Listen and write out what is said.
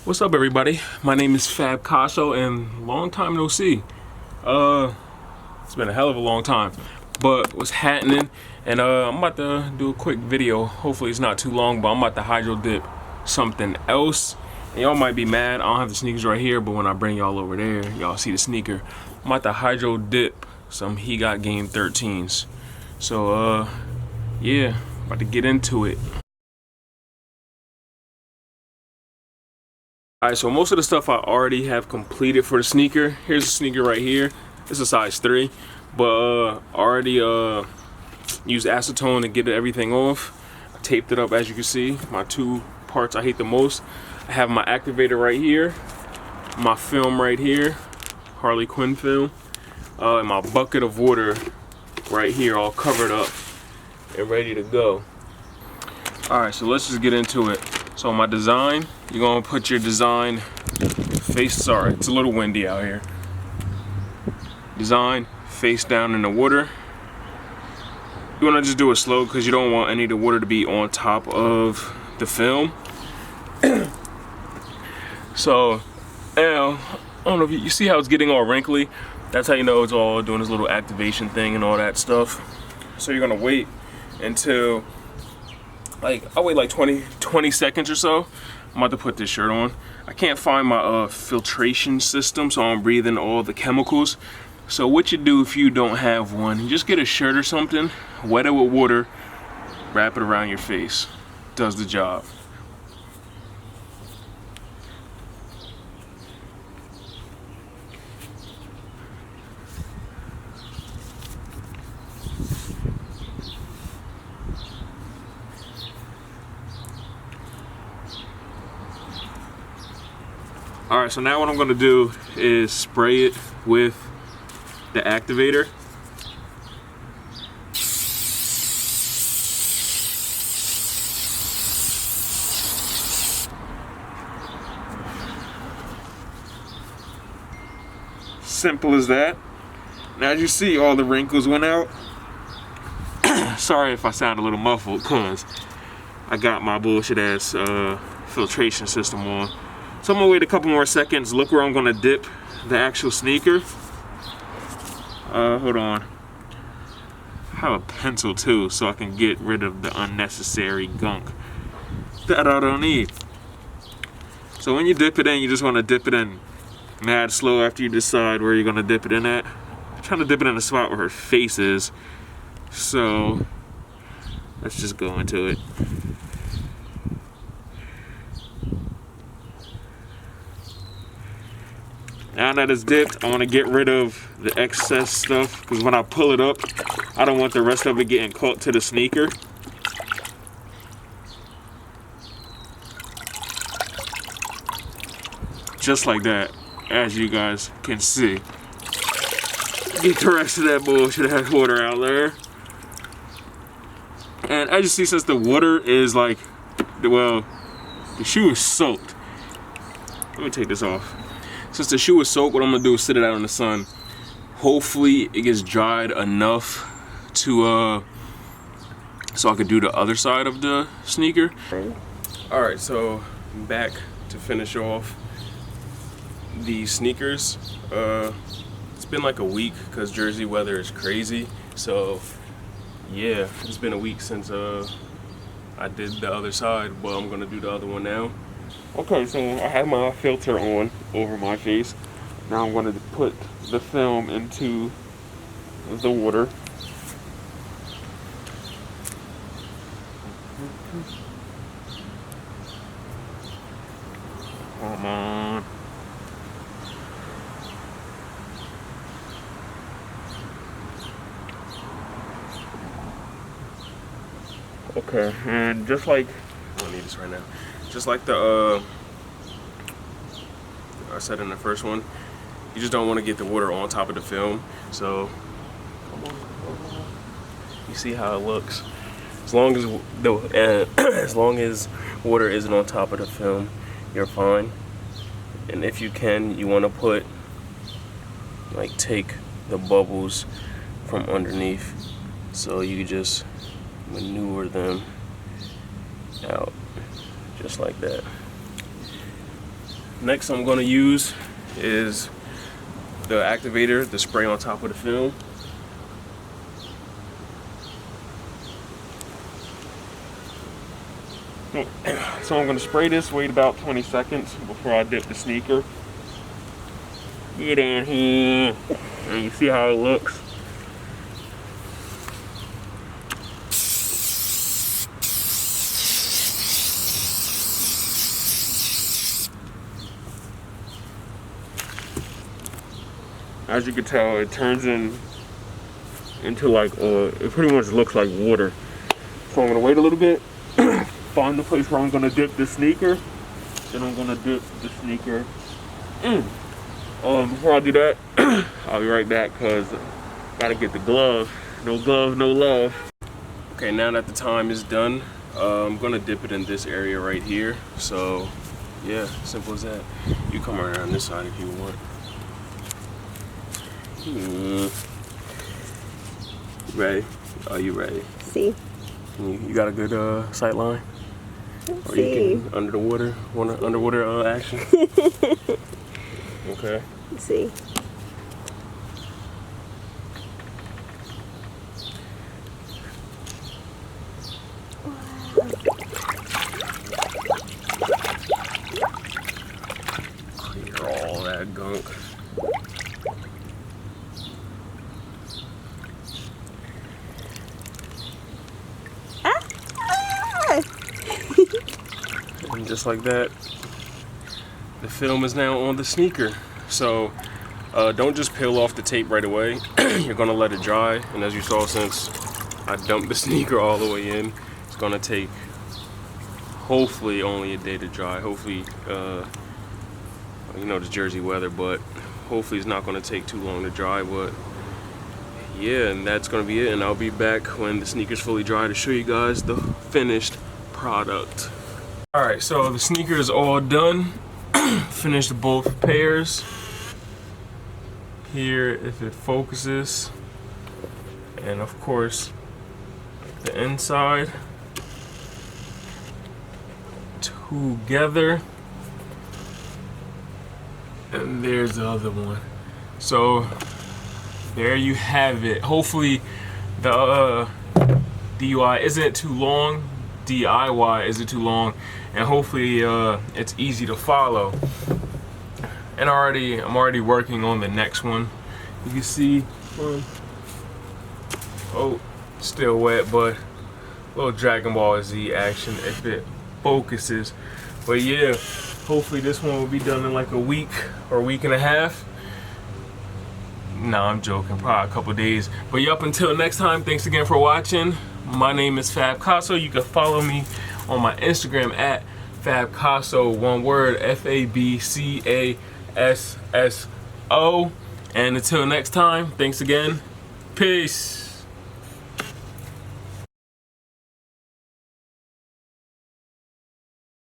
What's up, everybody? My name is Fab Casso, and long time no see. It's been a hell of a long time. But what's happening? And I'm about to do a quick video. Hopefully it's not too long, but I'm about to hydro dip something else. And y'all might be mad. I don't have the sneakers right here, but when I bring y'all over there, y'all see the sneaker. I'm about to hydro dip some He Got Game 13s. So yeah, about to get into it. Alright, so most of the stuff I already have completed for the sneaker. Here's the sneaker right here. It's a size 3, but already used acetone to get everything off. I taped it up, as you can see. My two parts I hate the most. I have my activator right here, my film right here, Harley Quinn film, and my bucket of water right here, all covered up and ready to go. Alright, so let's just get into it. So my design, you're gonna put your design face, sorry, it's a little windy out here. Design face down in the water. You wanna just do it slow because you don't want any of the water to be on top of the film. So, now, I don't know if you see how it's getting all wrinkly. That's how you know it's all doing this little activation thing and all that stuff. So you're gonna wait until, I'll wait like 20 seconds or so. I'm about to put this shirt on. I can't find my filtration system, so I'm breathing all the chemicals. So what you do if you don't have one, you just get a shirt or something, wet it with water, wrap it around your face. Does the job. Alright, so now what I'm going to do is spray it with the activator. Simple as that. Now as you see, all the wrinkles went out. Sorry if I sound a little muffled because I got my bullshit ass filtration system on. So I'm gonna wait a couple more seconds. Look where I'm gonna dip the actual sneaker. Hold on. I have a pencil too, so I can get rid of the unnecessary gunk that I don't need. So when you dip it in, you just wanna dip it in mad slow after you decide where you're gonna dip it in at. I'm trying to dip it in the spot where her face is. So let's just go into it. Now that it's dipped, I want to get rid of the excess stuff because when I pull it up, I don't want the rest of it getting caught to the sneaker. Just like that, as you guys can see. Get the rest of that bullshit, that water out there. And as you see, since the water is like, well, the shoe is soaked. Let me take this off. Since the shoe is soaked, what I'm gonna do is sit it out in the sun. Hopefully it gets dried enough to so I could do the other side of the sneaker. Alright, so I'm back to finish off the sneakers. It's been like a week because Jersey weather is crazy. So yeah, it's been a week since I did the other side, but I'm gonna do the other one now. Okay, so I have my filter on over my face. Now I'm going to put the film into the water. Come on. Okay, and just like, I don't need this right now. Just like the I said in the first one, you just don't want to get the water on top of the film. So you see how it looks. As long as as long as water isn't on top of the film, you're fine. And if you can, you want to put, like, take the bubbles from underneath, so you just maneuver them out just like that. next I'm gonna use is the activator, the spray on top of the film. So I'm gonna spray this, wait about 20 seconds before I dip the sneaker. Get in here, and you see how it looks. As you can tell, it turns into like, it pretty much looks like water. So I'm gonna wait a little bit, find the place where I'm gonna dip the sneaker, then I'm gonna dip the sneaker in. Before I do that, I'll be right back because gotta get the glove. No glove, no love. Okay, now that the time is done, I'm gonna dip it in this area right here. So yeah, simple as that. You come around this side if you want. Ready? Are you ready? See. You got a good sight line? Let's or see. You can under the water, want underwater action? Okay. Let's see. Clear all that gunk. And just like that, the film is now on the sneaker. So don't just peel off the tape right away. You're gonna let it dry, and as you saw, since I dumped the sneaker all the way in, it's gonna take hopefully only a day to dry. Hopefully, you know, the Jersey weather, but hopefully it's not gonna take too long to dry. But yeah, and that's gonna be it, and I'll be back when the sneaker's fully dry to show you guys the finished product. All right, so the sneaker is all done. Finished both pairs. Here, if it focuses, and of course the inside together, and there's the other one. So there you have it. Hopefully the DIY isn't too long, and hopefully it's easy to follow. And I'm already working on the next one. You can see, oh, still wet, but a little Dragon Ball Z action if it focuses. But yeah, hopefully this one will be done in like a week or a week and a half. Nah, I'm joking, probably a couple days. But yeah, up until next time, thanks again for watching. My name is Fab Casso. You can follow me on my Instagram at Fab Casso, one word, FABCASSO. And until next time, thanks again. Peace.